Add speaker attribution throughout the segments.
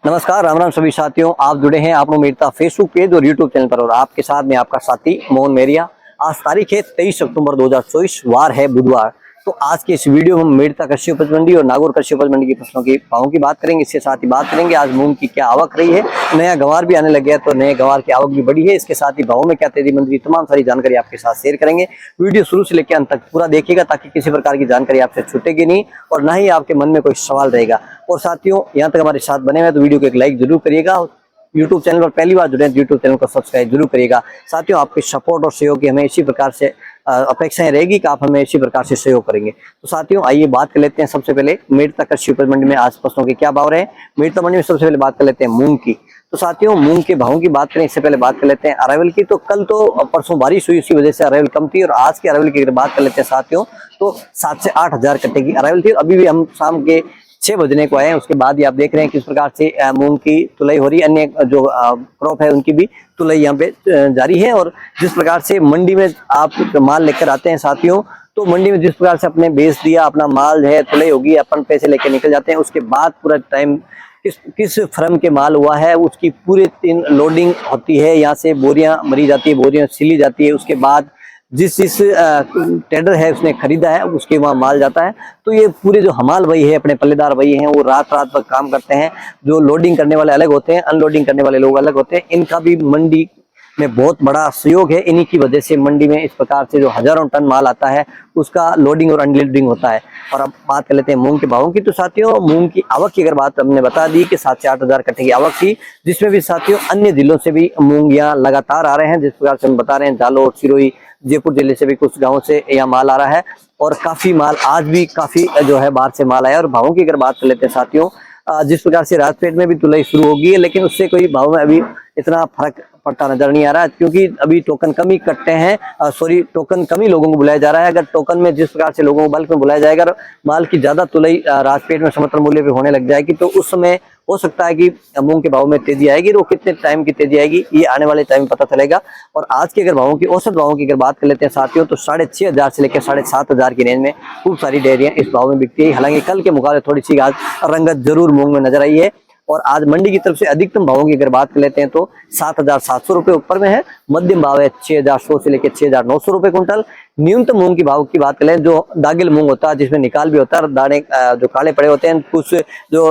Speaker 1: नमस्कार, राम राम सभी साथियों। आप जुड़े हैं आप लोग मेरे फेसबुक पेज और यूट्यूब चैनल पर और आपके साथ में आपका साथी मोहन मेरिया। आज तारीख है 23 अक्टूबर 2024, वार है बुधवार। तो आज के इस वीडियो में हम मेड़ता कृषि उपज मंडी और नागौर कृषि उपज मंडी की फसलों की भावों की बात करेंगे। इसके साथ ही बात करेंगे आज मूंग की क्या आवक रही है, नया गंवार भी आने लग गया तो नए गंवार की आवक भी बढ़ी है। इसके साथ ही भावों में क्या तेजी मंदी, तमाम सारी जानकारी आपके साथ शेयर करेंगे। वीडियो शुरू से लेकर अंत तक पूरा देखिएगा ताकि किसी प्रकार की जानकारी आपसे छूटेगी नहीं और ना ही आपके मन में कोई सवाल रहेगा। और साथियों, यहाँ तक हमारे साथ बने हुए तो वीडियो को एक लाइक जरूर करिएगा। यूट्यूब चैनल पर पहली बार जुड़े हैं तो यूट्यूब चैनल को सब्सक्राइब जरूर करिएगा। साथियों, आपके सपोर्ट और सहयोग की हमें इसी प्रकार से अपेक्षाएं रहेगी कि आप हमें इसी प्रकार से सहयोग करेंगे। तो साथियों, आइए बात कर लेते हैं सबसे पहले मेड़ता कृषि उपज मंडी में आज फसलों के क्या भाव रहे हैं। मेड़ता मंडी में सबसे पहले बात कर लेते हैं मूंग की। तो साथियों, मूंग के भावों की बात करें इससे पहले बात कर लेते हैं अरावल की। तो कल तो परसों बारिश हुई, इसी वजह से अरावल कम थी और आज की अरावल की अगर बात कर लेते हैं साथियों तो 7 से 8 हजार कट्टे की अरावल थी। अभी भी हम शाम के 6 बजने को आए हैं, उसके बाद ही आप देख रहे हैं किस प्रकार से मूंग की तुलाई हो रही है। अन्य जो क्रॉप है उनकी भी तुलाई यहाँ पे जारी है। और जिस प्रकार से मंडी में आप माल लेकर आते हैं साथियों, तो मंडी में जिस प्रकार से अपने बेच दिया, अपना माल है तुलाई होगी, अपन पैसे लेकर निकल जाते हैं। उसके बाद पूरा टाइम किस फर्म के माल हुआ है उसकी पूरे 3 लोडिंग होती है। यहाँ से बोरियां भरी जाती है, बोरियां सिली जाती है। उसके बाद जिस टेंडर है उसने खरीदा है उसके वहाँ माल जाता है। तो ये पूरे जो हमाल भाई है, अपने पल्लेदार भाई हैं, वो रात रात भर काम करते हैं। जो लोडिंग करने वाले अलग होते हैं, अनलोडिंग करने वाले लोग अलग होते हैं। इनका भी मंडी में बहुत बड़ा सहयोग है। इन्हीं की वजह से मंडी में इस प्रकार से जो हजारों टन माल आता है उसका लोडिंग और अनलोडिंग होता है। और अब बात कर लेते हैं मूंग के भावों की। तो साथियों, मूंग की आवक की अगर बात हमने बता दी कि 7 से 8 हजार कट्टे की आवक थी, जिसमें भी साथियों अन्य जिलों से भी मूंग यहाँ लगातार आ रहे हैं। जिस प्रकार से हम बता रहे हैं, जालोर, सिरोही, जयपुर जिले से भी कुछ गाँव से यहाँ माल आ रहा है और काफी माल आज भी काफी जो है बाहर से माल आया। और भावों की अगर बात कर लेते हैं साथियों, जिस प्रकार से राजपेट में भी तुलाई शुरू होगी है, लेकिन उससे कोई भाव में अभी इतना फर्क पड़ता नजर नहीं आ रहा है क्योंकि अभी टोकन कम ही कट्टे हैं। टोकन कम ही लोगों को बुलाया जा रहा है। अगर टोकन में जिस प्रकार से लोगों को बल्क में बुलाया जाएगा और माल की ज्यादा तुलाई राजपेट में समर्थन मूल्य पे होने लग जाएगी तो उस समय हो सकता है कि मूंग के भाव में तेजी आएगी। वो कितने टाइम की तेजी आएगी ये आने वाले टाइम में पता चलेगा। और आज के अगर भावों की, औसत भावों की अगर बात कर लेते हैं साथियों, तो 6,500 से लेकर 7,500 की रेंज में खूब सारी डेयरियां इस भाव में बिकती है। हालांकि कल के मुकाबले थोड़ी सी आज रंगत जरूर मूंग में नजर आई है। और आज मंडी की तरफ से अधिकतम भावों की अगर बात कर लेते हैं तो 7,700 रुपए ऊपर में है। मध्यम भाव है 6,100 से लेकर 6,900 रुपए कुंटल। न्यूनतम मूंग की भाव की बात करें, जो दागिल मूंग होता है जिसमें निकाल भी होता है, दाने जो काले पड़े होते हैं कुछ जो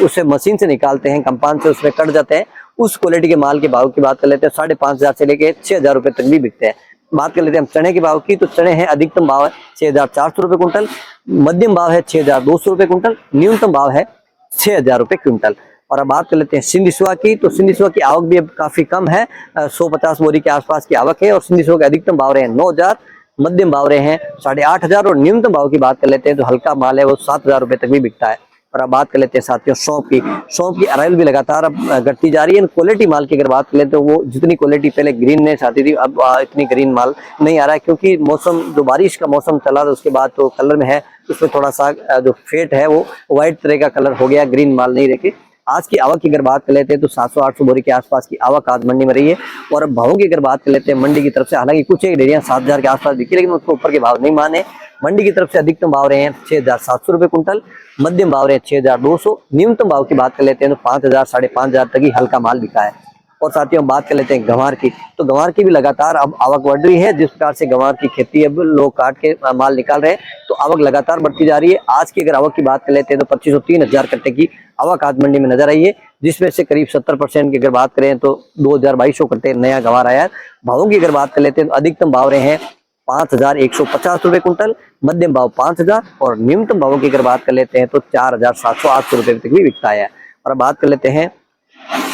Speaker 1: उसे मशीन से निकालते हैं, कंपान से उसमें कट जाते हैं, उस क्वालिटी के माल के भाव की बात कर लेते हैं 5,500 से लेकर 6,000 रुपए तक भी बिकते हैं। बात कर लेते हैं हम चने के भाव की। तो चने हैं, अधिकतम भाव है 6,400 रुपए कुंटल, मध्यम भाव है 6,200 रुपए कुंटल, न्यूनतम भाव है 6,000 रुपए क्विंटल। और अब बात कर लेते हैं सिंधिसुआ की। तो सिंधिसुआ की आवक भी अब काफी कम है, 150 बोरी के आसपास की आवक है। और सिंधिसुआ के अधिकतम भाव रहे हैं 9,000, मध्यम भाव रहे हैं 8,500 और न्यूनतम भाव की बात कर लेते हैं जो हल्का माल है वो 7,000 रुपए तक भी बिकता है। और अब बात कर लेते हैं साथियों सौंफ की। सौंफ की अराइवल भी लगातार अब घटती जा रही है। क्वालिटी माल की अगर बात कर लेते तो वो जितनी क्वालिटी पहले ग्रीननेस आती थी अब इतनी ग्रीन माल नहीं आ रहा है क्योंकि मौसम जो बारिश का मौसम चला था उसके बाद तो कलर में है उसमें थोड़ा सा जो फेट है वो व्हाइट तरह का कलर हो गया, ग्रीन माल नहीं रखे। आज की आवक की अगर बात कर लेते हैं तो 700-800 बोरी के आसपास की आवक आज मंडी में रही है। और भावों की अगर बात कर लेते हैं मंडी की तरफ से, हालांकि कुछ एक डेयरियां 7,000 के आसपास बिकी लेकिन उसको ऊपर के भाव नहीं माने। मंडी की तरफ से अधिकतम भाव रहे हैं 6,700 रुपए कुंटल, मध्यम भाव रहे हैं 6,200, न्यूनतम भाव की बात कर लेते हैं तो 5,000 5,500 तक ही हल्का माल बिका है। और साथियों हम बात कर लेते हैं गंवार की। तो गंवार की भी लगातार अब आवक बढ़ रही है। जिस प्रकार से गंवार की खेती अब लोग काट के माल निकाल रहे हैं तो आवक लगातार बढ़ती जा रही है। आज की अगर आवक की बात कर लेते हैं तो 25 3 हजार कट्टे की आवक आज मंडी में नजर आई है, जिसमें से करीब 70% की अगर बात करें तो 2,200 कट्टे नया गंवार आया है। भावों की अगर बात कर लेते हैं तो अधिकतम भाव रहे हैं 5,150 रुपए कुंटल, मध्यम भाव 5,000 और न्यूनतम भावों की अगर बात कर लेते हैं तो 4,700-800 रुपए तक भी बिकता है। और अब बात कर लेते हैं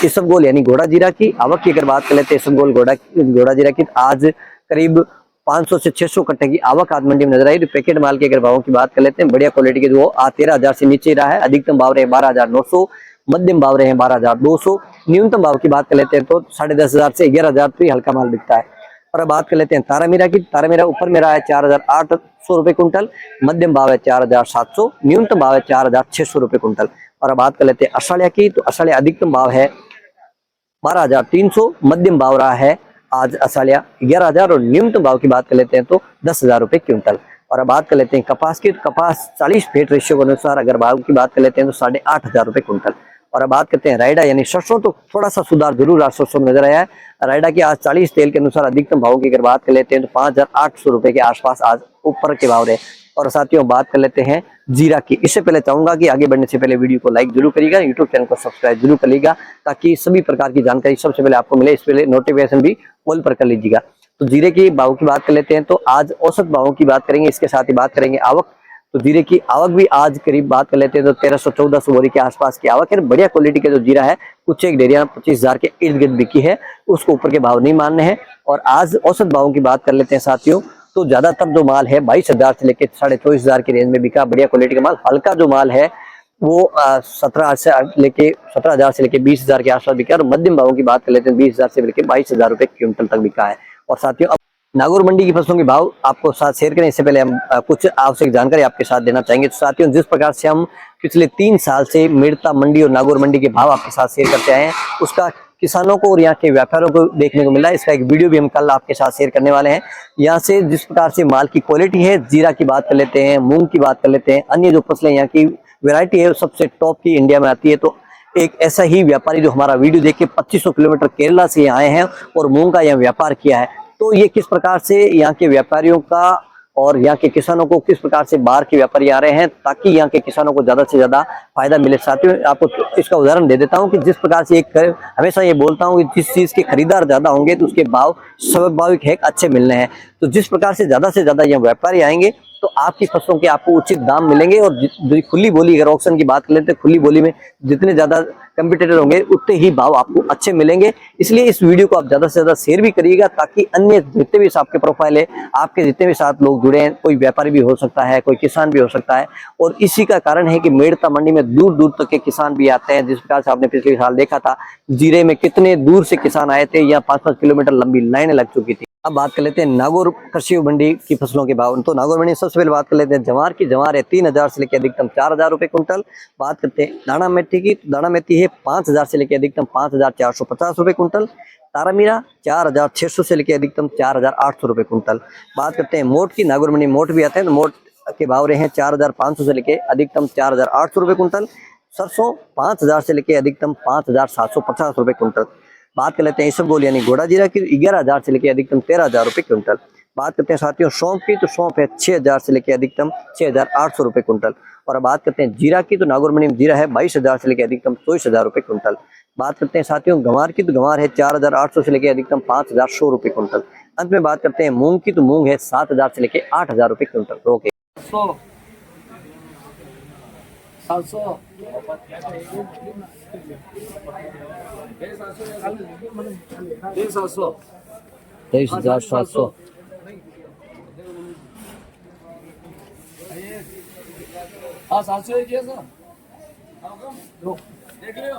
Speaker 1: इसबगोल यानी घोड़ा जीरा की। आवक की अगर बात कर लेते हैं इसबगोल घोड़ा जीरा की, आज करीब 500 से 600 कट्टे की आवक आज मंडी में नजर आई। तो पैकेट माल के अगर भावों की बात कर लेते हैं, बढ़िया क्वालिटी के जो 13,000 से नीचे रहा है। अधिकतम भाव रहे 12,900, मध्यम भाव रहे 12,200, न्यूनतम भाव की बात कर लेते हैं तो 10,500 से 11,000 तो हल्का माल बिकता है। और अब बात कर लेते हैं तारामीरा की। तारामीरा ऊपर में रहा है 4,800 रुपए कुंटल, मध्यम भाव है 4,700, न्यूनतम भाव है 4,600 रुपए कुंटल। और अब बात कर लेते हैं अषाढ़िया की। तो अषाढ़िया अधिकतम भाव है 12,300, मध्यम भाव रहा है आज अषाढ़िया 11,000 और न्यूनतम भाव की बात कर लेते हैं तो 10,000 रुपए क्विंटल। और अब बात कर लेते हैं कपास की। तो कपास 40 फीट रेशियो के अनुसार अगर भाव की बात कर लेते हैं तो 8,500 रुपए कुंटल। और अब बात करते हैं रायडा यानी सरसों, तो थोड़ा सा सुधार जरूर आज सरसों में नजर आया है। रायडा की आज 40 तेल के अनुसार अधिकतम भाव की अगर बात कर लेते हैं तो 5,800 रुपए के आसपास आज ऊपर के भाव रहे। और साथियों बात कर लेते हैं जीरा की। इससे पहले चाहूंगा कि आगे बढ़ने से पहले वीडियो को लाइक जरूर करिएगा, यूट्यूब चैनल को सब्सक्राइब जरूर करिएगा, ताकि सभी प्रकार की जानकारी सबसे पहले आपको मिले। इस पहले नोटिफिकेशन भी ऑल पर कर लीजिएगा। तो जीरे की भाव की बात कर लेते हैं, तो आज औसत भावों की बात करेंगे, इसके साथ ही बात करेंगे आवक। तो जीरे की आवक भी आज करीब बात कर लेते हैं तो 1300-1400 बोरी के आसपास की आवक है। बढ़िया क्वालिटी का जो जीरा है कुछ एक डेरिया 25,000 के इर्द गिर्द बिकी है, उसको ऊपर के भाव नहीं मानने हैं। और आज औसत भावों की बात कर लेते हैं साथियों, तो ज्यादातर जो माल है 22,000 से लेकर 24,500 की रेंज में बिका। बढ़िया क्वालिटी का माल। हल्का जो माल है वो 17,000 से लेके 20,000 के आसपास बिका। और मध्यम भावों की बात कर लेते हैं 20,000 से लेकर 22,000 रुपए क्विंटल तक बिका है। और साथियों अब नागौर मंडी की फसलों के भाव आपको साथ शेयर करें, इससे पहले हम कुछ आवश्यक जानकारी आपके साथ देना चाहेंगे। तो साथियों जिस प्रकार से हम पिछले 3 साल से मेड़ता मंडी और नागौर मंडी के भाव आपके साथ शेयर करते आए हैं, उसका किसानों को और यहाँ के व्यापारियों को देखने को मिला है। इसका एक वीडियो भी हम कल आपके साथ शेयर करने वाले हैं। यहाँ से जिस प्रकार से माल की क्वालिटी है, जीरा की बात कर लेते हैं, मूंग की बात कर लेते हैं, अन्य जो फसलें यहाँ की वैरायटी है वो सबसे टॉप की इंडिया में आती है। तो एक ऐसा ही व्यापारी जो हमारा वीडियो देख के 2500 किलोमीटर केरला से आए हैं और मूंग का यहाँ व्यापार किया है, तो ये किस प्रकार से यहाँ के व्यापारियों का और यहाँ के किसानों को किस प्रकार से बाहर के व्यापारी आ रहे हैं ताकि यहाँ के किसानों को ज्यादा से ज्यादा फायदा मिले। साथियों आपको इसका उदाहरण दे देता हूँ कि जिस प्रकार से हमेशा ये बोलता हूँ कि जिस चीज के खरीदार ज्यादा होंगे तो उसके भाव स्वाभाविक है अच्छे मिलने हैं। तो जिस प्रकार से ज्यादा यहाँ व्यापारी आएंगे तो आपकी फसलों के आपको उचित दाम मिलेंगे। और खुली बोली अगर ऑक्शन की बात कर लेते हैं, खुली बोली में जितने ज्यादा कंपटीटर होंगे उतने ही भाव आपको अच्छे मिलेंगे। इसलिए इस वीडियो को आप ज्यादा से ज्यादा शेयर भी करिएगा, ताकि अन्य जितने भी आपके प्रोफाइल है, आपके जितने भी साथ लोग जुड़े हैं, कोई व्यापारी भी हो सकता है, कोई किसान भी हो सकता है। और इसी का कारण है कि मेड़ता मंडी में दूर दूर तक के किसान भी आते हैं। जिस प्रकार से आपने पिछले साल देखा था जीरे में कितने दूर से किसान आए थे, यहाँ 5-5 किलोमीटर लंबी लाइनें लग चुकी थी। अब बात कर लेते हैं नागौर कृषि मंडी की फसलों के भाव। तो नागौर मंडी सबसे पहले बात कर लेते हैं जवार की। जवार है 3,000 से लेकर अधिकतम 4,000 रुपए कुंटल। बात करते हैं दाना मेथी की, तो दाना मेथी है 5,000 से लेकर अधिकतम 5,450 रुपए कुंटल। तारामीरा 4,600 से लेकर अधिकतम 4,800 रुपए कुंटल। बात करते हैं मोट की। नागौर मंडी मोट भी आते हैं, तो मोट के भाव रहे हैं 4,500 से लेकर अधिकतम 4,800 रुपए कुंटल। सरसों 5,000 से लेकर अधिकतम 5,750 रुपए कुंटल। बात कर लेते हैं इसबगोल यानी घोड़ा जीरा की, 11,000 से लेकर अधिकतम 13,000 रुपए क्विंटल। बात करते हैं साथियों सौंफ की, तो सौंफ है 6,000 से लेकर अधिकतम 6,800 रुपए क्विंटल। और अब बात करते हैं जीरा की, तो नागौर मंडी में जीरा है 22,000 से लेकर अधिकतम 24,000 रुपए क्विंटल। बात करते हैं साथियों गंवार की, तो गंवार है 4,800 से लेकर अधिकतम 5,100 रुपए क्विंटल। अंत में बात करते हैं मूंग की, तो मूंग है 7,000 से लेकर 8,000 रुपए क्विंटल। ओके
Speaker 2: 700
Speaker 1: 23,700
Speaker 2: हाँ 700 है, देख लियो।